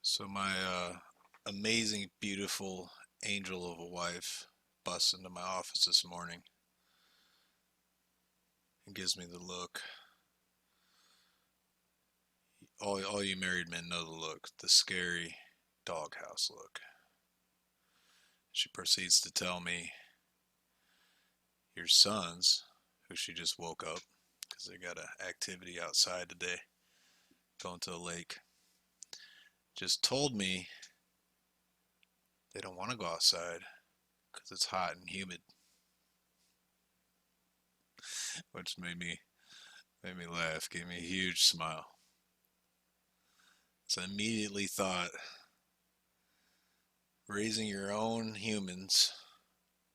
So my amazing, beautiful angel of a wife busts into my office this morning and gives me the look. All you married men know the look, the scary doghouse look. She proceeds to tell me your sons, who she just woke up because they got an activity outside today, going to the lake, just told me they don't want to go outside because it's hot and humid, which made me laugh, gave me a huge smile. So I immediately thought raising your own humans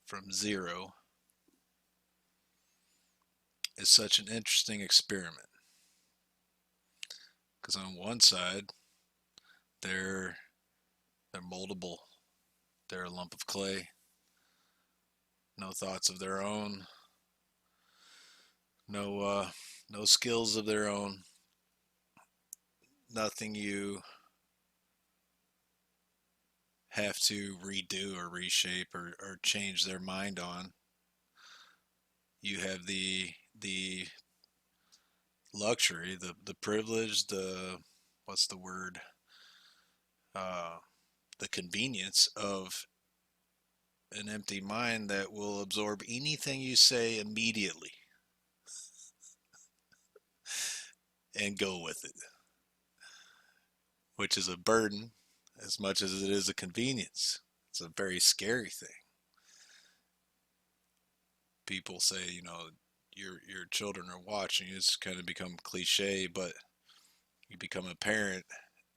from zero is such an interesting experiment. Because on one side, they're they're moldable. They're a lump of clay, no thoughts of their own, no skills of their own, nothing you have to redo or reshape or change their mind on. You have the luxury, the privilege, the what's the word? Uh, the convenience of an empty mind that will absorb anything you say immediately and go with it, which is a burden as much as it is a convenience. It's a very scary thing. People say, your children are watching. It's kind of become cliche, but you become a parent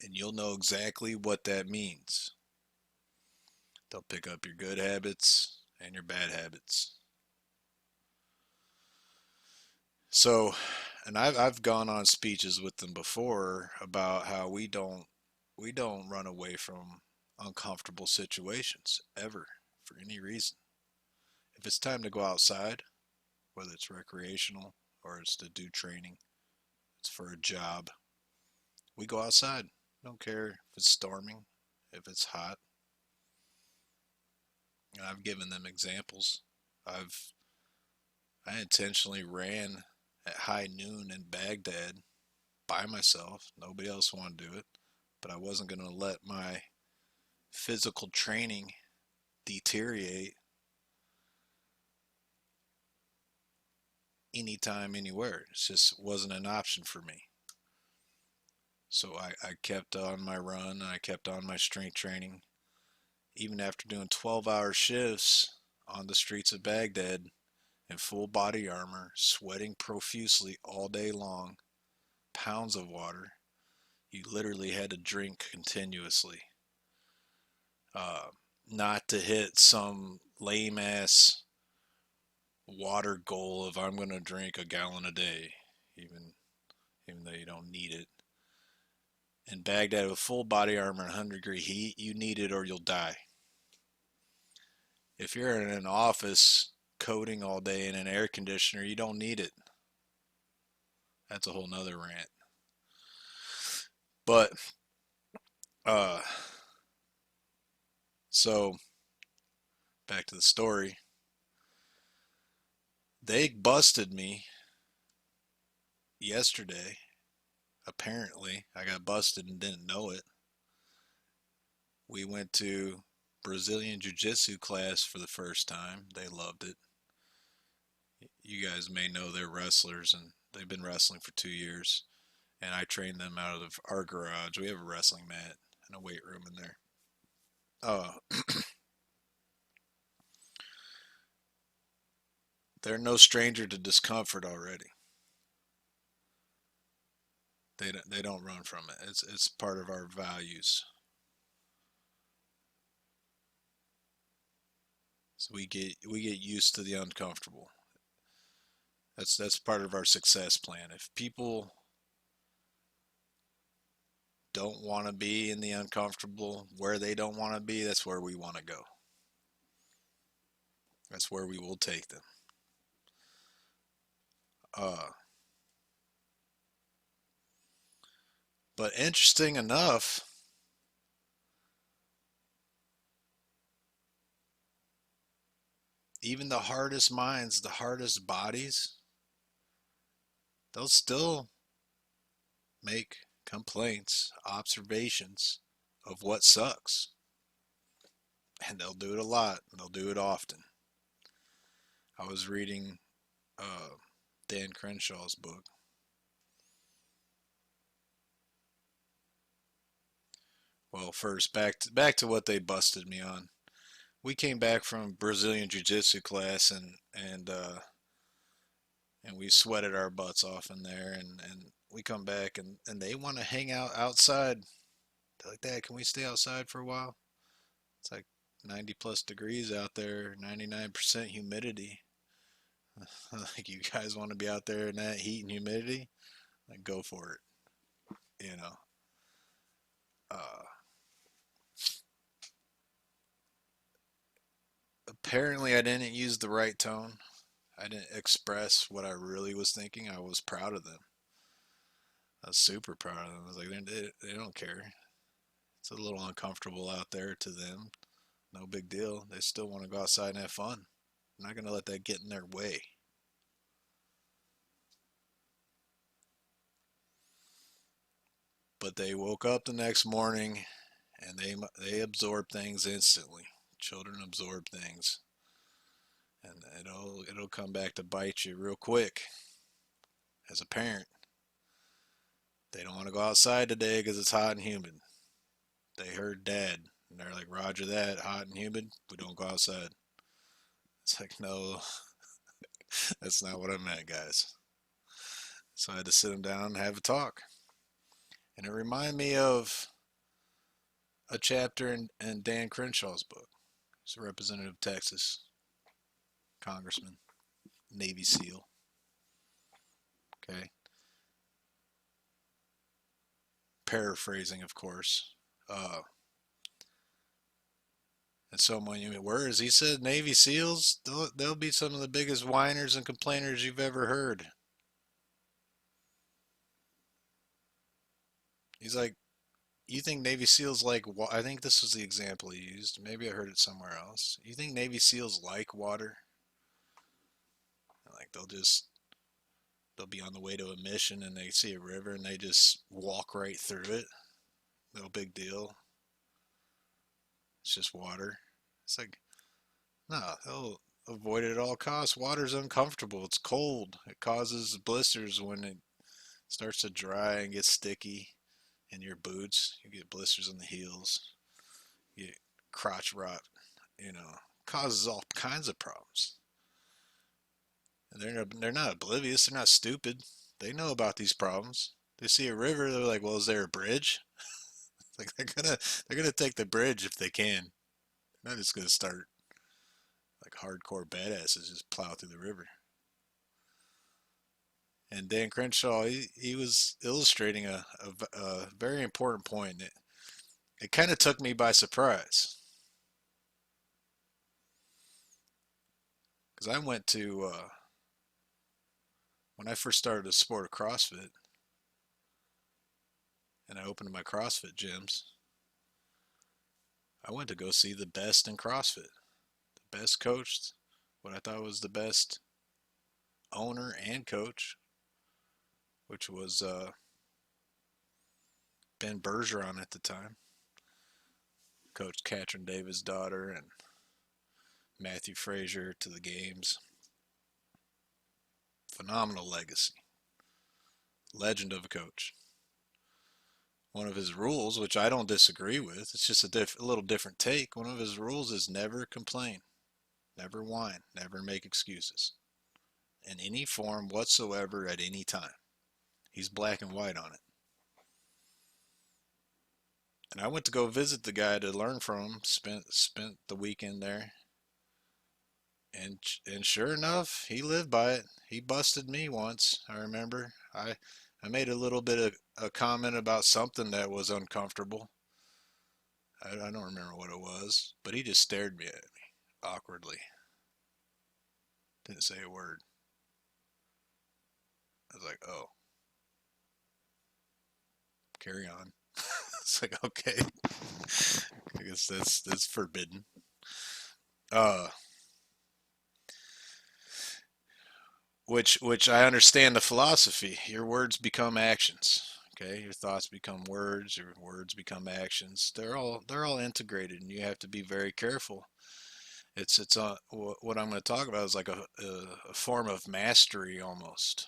and you'll know exactly what that means. They'll pick up your good habits and your bad habits. So, and I've gone on speeches with them before about how we don't run away from uncomfortable situations ever for any reason. If it's time to go outside, whether it's recreational or it's to do training, it's for a job, we go outside. Don't care if it's storming, if it's hot. And I've given them examples. I've I intentionally ran at high noon in Baghdad by myself. Nobody else wanted to do it, but I wasn't going to let my physical training deteriorate anytime, anywhere. It just wasn't an option for me. So I kept on my run. I kept on my strength training. Even after doing 12-hour shifts on the streets of Baghdad in full body armor, sweating profusely all day long, pounds of water, you literally had to drink continuously. Uh, Not to hit some lame ass water goal of I'm going to drink a gallon a day, even even though you don't need it. In Baghdad with full body armor and 100-degree heat, you need it or you'll die. If you're in an office coding all day in an air conditioner, you don't need it. That's a whole nother rant. But uh so back to the story. They busted me yesterday. Apparently, I got busted and didn't know it. We went to Brazilian Jiu Jitsu class for the first time. They loved it. You guys may know they're wrestlers and they've been wrestling for 2 years. And I trained them out of our garage. We have a wrestling mat and a weight room in there. Uh, they're no stranger to discomfort already. They don't run from it. It's part of our values. So we get used to the uncomfortable. That's part of our success plan. If people don't want to be in the uncomfortable, where they don't want to be, that's where we want to go. That's where we will take them. Uh, but interesting enough, even the hardest minds, the hardest bodies, they'll still make complaints, observations of what sucks. And they'll do it a lot. They'll do it often. I was reading uh, Dan Crenshaw's book. Well, first back to what they busted me on. We came back from Brazilian jiu-jitsu class and we sweated our butts off in there and we come back and they want to hang out outside. They're like, Dad, can we stay outside for a while? It's like 90 plus degrees out there, 99% humidity. Like, you guys want to be out there in that heat and humidity? Like, go for it, you know. Uh, Apparently, I didn't use the right tone. I didn't express what I really was thinking. I was proud of them. I was super proud of them. I was like, they don't care. It's a little uncomfortable out there to them. No big deal. They still want to go outside and have fun. I'm not going to let that get in their way. But they woke up the next morning and they absorb things instantly. Children absorb things, and it'll come back to bite you real quick. As a parent, they don't want to go outside today because it's hot and humid. They heard Dad, and they're like, "Roger that, hot and humid. We don't go outside." It's like, no, that's not what I meant, guys. So I had to sit them down and have a talk, and it reminded me of a chapter in Dan Crenshaw's book. He's a representative of Texas, congressman, Navy SEAL. Okay, paraphrasing, of course. And someone, you mean, where is he said Navy SEALs? They'll be some of the biggest whiners and complainers you've ever heard. He's like, you think Navy SEALs like? I think this was the example he used. Maybe I heard it somewhere else. You think Navy SEALs like water? Like, they'll be on the way to a mission and they see a river and they just walk right through it. No big deal. It's just water. It's like, no, they'll avoid it at all costs. Water's uncomfortable. It's cold. It causes blisters when it starts to dry and get sticky in your boots. You get blisters on the heels. You get crotch rot. You know, causes all kinds of problems. And they're not oblivious. They're not stupid. They know about these problems. They see a river. They're like, well, is there a bridge? Like, they're gonna take the bridge if they can. They're not just gonna start like hardcore badasses just plow through the river. And Dan Crenshaw, he was illustrating a very important point. It kind of took me by surprise because I went to when I first started the sport of CrossFit and I opened my CrossFit gyms. I went to go see the best in CrossFit, the best coach, what I thought was the best owner and coach, which was Ben Bergeron at the time, coached Katrin Davis' daughter and Matthew Frazier to the games. Phenomenal legacy. Legend of a coach. One of his rules, which I don't disagree with, it's just a little different take. One of his rules is never complain, never whine, never make excuses in any form whatsoever at any time. He's black and white on it. And I went to go visit the guy to learn from him. Spent the weekend there, and sure enough, he lived by it. He busted me once. I remember. I made a little bit of a comment about something that was uncomfortable. I don't remember what it was, but he just stared me at me awkwardly. Didn't say a word. I was like, oh, carry on. It's like, okay, I guess that's forbidden. Uh, which I understand the philosophy. Your words become actions. Okay, your thoughts become words, your words become actions. They're all integrated, and you have to be very careful. It's what I'm going to talk about is like a form of mastery almost,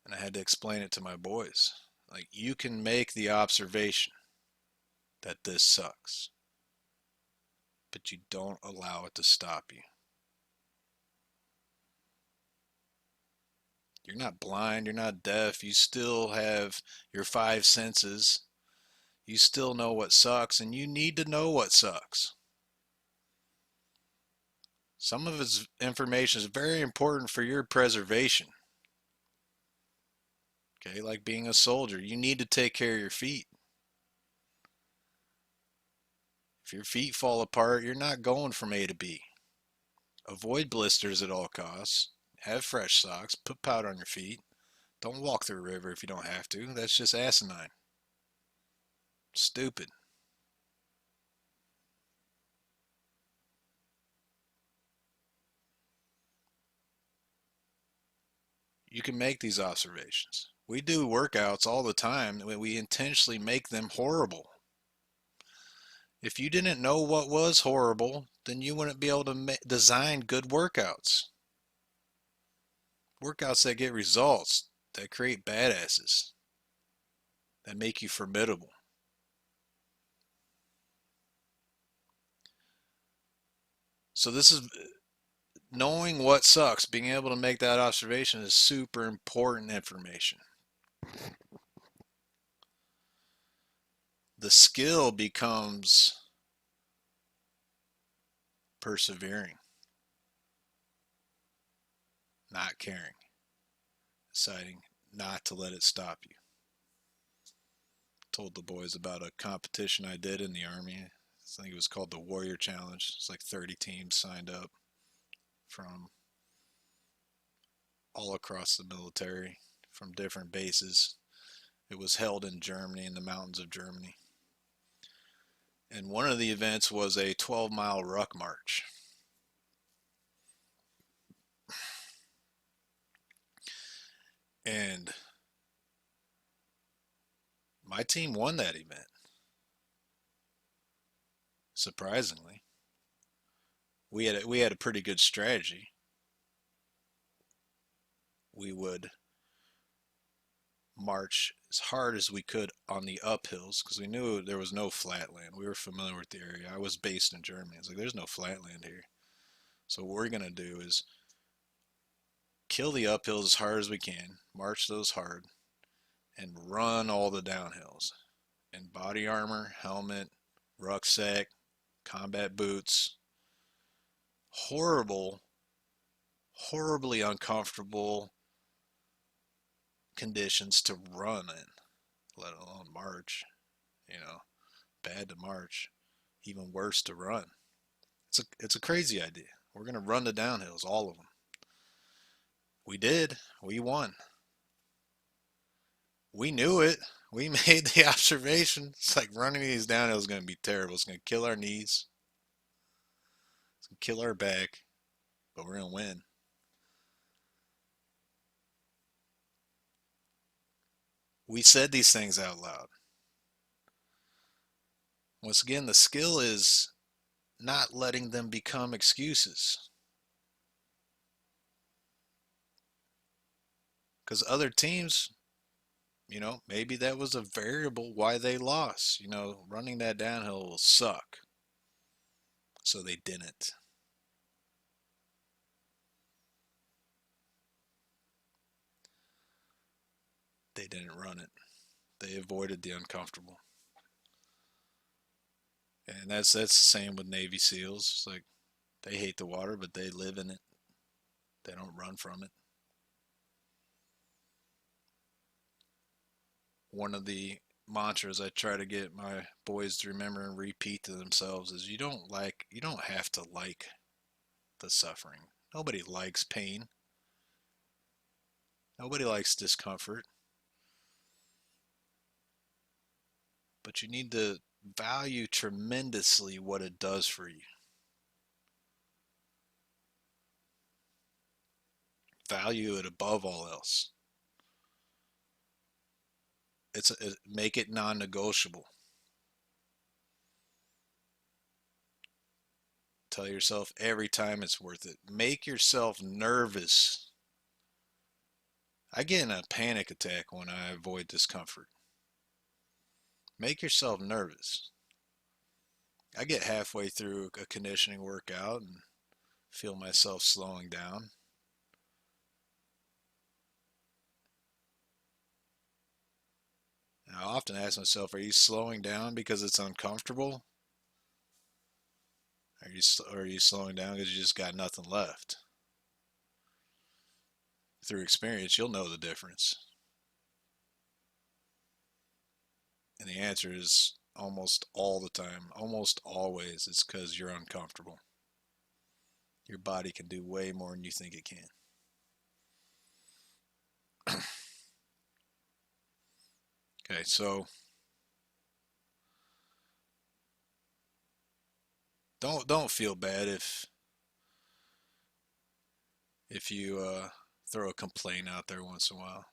and I had to explain it to my boys. Like you can make the observation that this sucks, but you don't allow it to stop you. You're not blind, you're not deaf, you still have your five senses. You still know what sucks, and you need to know what sucks. Some of its information is very important for your preservation. Okay, like being a soldier, you need to take care of your feet. If your feet fall apart, you're not going from A to B. Avoid blisters at all costs. Have fresh socks. Put powder on your feet. Don't walk through a river if you don't have to. That's just asinine. Stupid. You can make these observations. We do workouts all the time. We intentionally make them horrible. If you didn't know what was horrible, then you wouldn't be able to design good workouts. Workouts that get results, that create badasses, that make you formidable. So this is knowing what sucks, being able to make that observation is super important information. The skill becomes persevering, not caring, deciding not to let it stop you. Told the boys about a competition I did in the Army. I think it was called the Warrior Challenge. It's like 30 teams signed up from all across the military, from different bases. It was held in Germany, in the mountains of Germany. And one of the events was a 12-mile ruck march. And my team won that event, surprisingly. We had a pretty good strategy. We would march as hard as we could on the uphills because we knew there was no flatland. We were familiar with the area. I was based in Germany. It's like there's no flatland here. So what we're gonna do is kill the uphills as hard as we can, march those hard, and run all the downhills. In body armor, helmet, rucksack, combat boots. Horrible, horribly uncomfortable conditions to run in, let alone march. You know, bad to march, even worse to run. It's a crazy idea. We're gonna run the downhills, all of them. We did. We won. We knew it. We made the observation. It's like running these downhills is gonna be terrible. It's gonna kill our knees. It's gonna kill our back. But we're gonna win. We said these things out loud. Once again, the skill is not letting them become excuses. Because other teams, maybe that was a variable why they lost. Running that downhill will suck. So they didn't. They didn't run it. They avoided the uncomfortable. And that's the same with Navy SEALs. It's like they hate the water, but they live in it. They don't run from it. One of the mantras I try to get my boys to remember and repeat to themselves is you don't have to like the suffering. Nobody likes pain. Nobody likes discomfort. But you need to value tremendously what it does for you. value it above all else. Make it non-negotiable. Tell yourself every time it's worth it. Make yourself nervous. I get in a panic attack when I avoid discomfort. Make yourself nervous. I get halfway through a conditioning workout and feel myself slowing down. And I often ask myself, are you slowing down because it's uncomfortable? Are you slowing down because you just got nothing left? Through experience, you'll know the difference. And the answer is almost all the time, almost always, it's because you're uncomfortable. Your body can do way more than you think it can. Okay, so don't feel bad if you throw a complaint out there once in a while.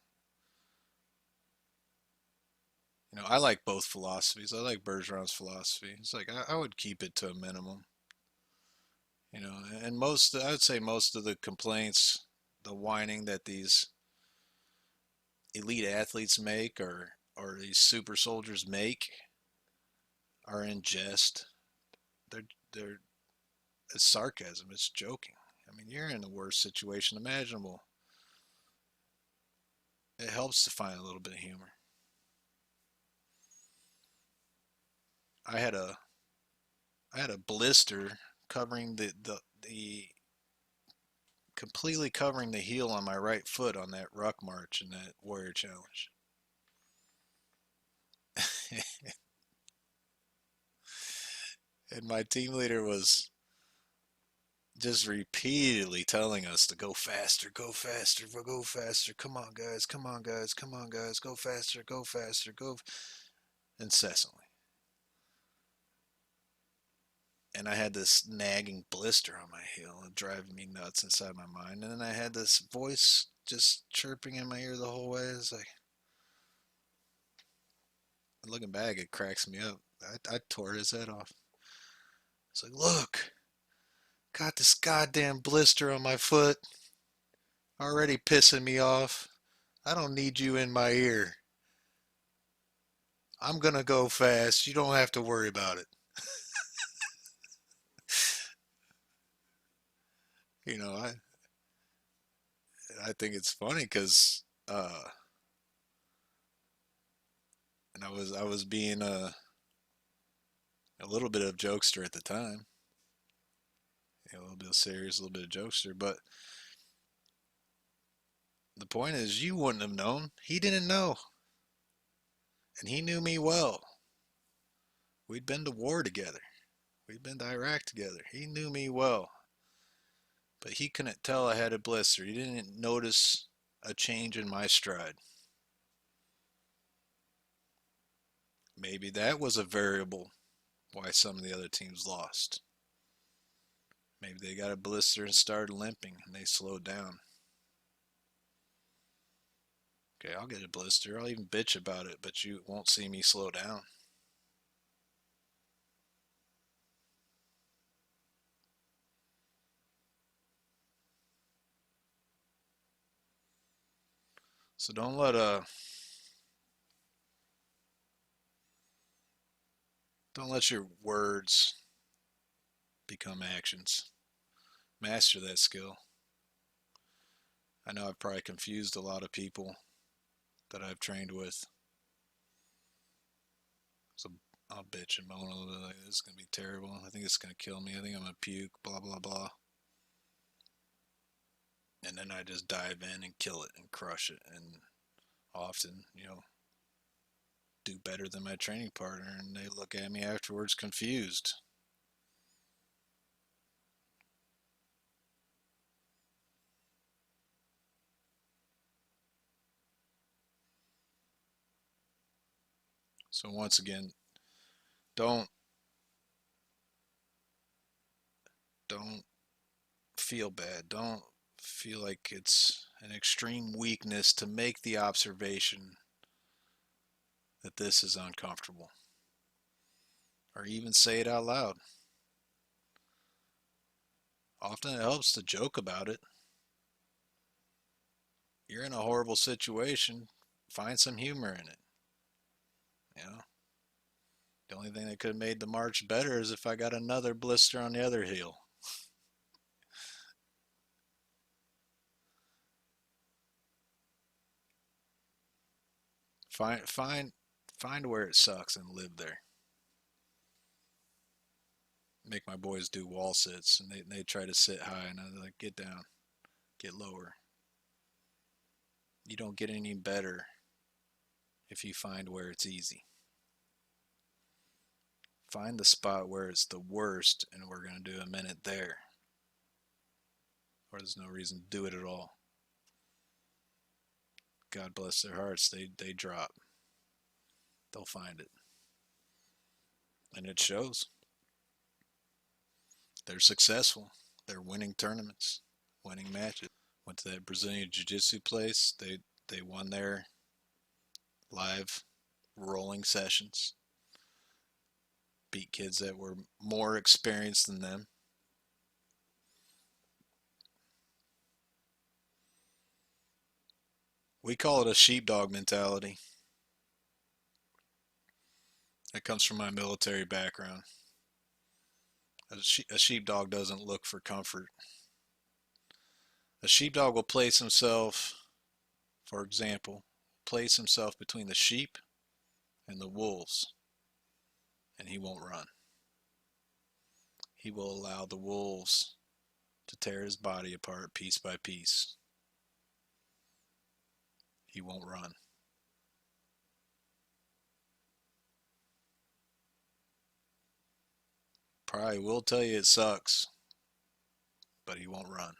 I like both philosophies. I like Bergeron's philosophy. It's like I would keep it to a minimum. And I would say most of the complaints, the whining that these elite athletes make or these super soldiers make are in jest. They're It's sarcasm. It's joking. I mean, you're in the worst situation imaginable. It helps to find a little bit of humor. I had a I had a blister covering the completely covering the heel on my right foot on that ruck march in that Warrior Challenge. And my team leader was just repeatedly telling us to go faster, go faster. Come on, guys, come on, guys, come on, guys, go faster, go incessantly. And I had this nagging blister on my heel, driving me nuts inside my mind. And then I had this voice just chirping in my ear the whole way. It's like, looking back, it cracks me up. I tore his head off. It's like, look, got this goddamn blister on my foot, already pissing me off. I don't need you in my ear. I'm gonna go fast. You don't have to worry about it. You know, I think it's funny because and I was being a little bit of jokester at the time, a little bit of serious, a little bit of jokester. But the point is, you wouldn't have known. He didn't know, and he knew me well. We'd been to war together. We'd been to Iraq together. He knew me well, but he couldn't tell I had a blister. He didn't notice a change in my stride. Maybe that was a variable why some of the other teams lost. Maybe they got a blister and started limping and they slowed down. Okay, I'll get a blister. I'll even bitch about it, but you won't see me slow down. So don't let your words become actions. Master that skill. I know I've probably confused a lot of people that I've trained with. So I'll bitch and moan a little bit like this is gonna be terrible. I think it's gonna kill me. I think I'm gonna puke. Blah blah blah. And then I just dive in and kill it and crush it, and often, do better than my training partner, and they look at me afterwards confused. So once again, don't don't feel bad. Don't feel like it's an extreme weakness to make the observation that this is uncomfortable, or even say it out loud. Often it helps to joke about it. You're in a horrible situation, find some humor in it. You know, the only thing that could have made the march better is if I got another blister on the other heel. Find where it sucks and live there. Make my boys do wall sits, and they try to sit high, and I'm like, get down, get lower. You don't get any better if you find where it's easy. Find the spot where it's the worst, and we're going to do a minute there, or there's no reason to do it at all. God bless their hearts, they drop. They'll find it. And it shows. They're successful. They're winning tournaments, winning matches. Went to that Brazilian Jiu-Jitsu place. They won their live rolling sessions. Beat kids that were more experienced than them. We call it a sheepdog mentality. That comes from my military background. A sheepdog doesn't look for comfort. A sheepdog will place himself, for example, place himself between the sheep and the wolves, and he won't run. He will allow the wolves to tear his body apart piece by piece. He won't run. Probably will tell you it sucks, but he won't run.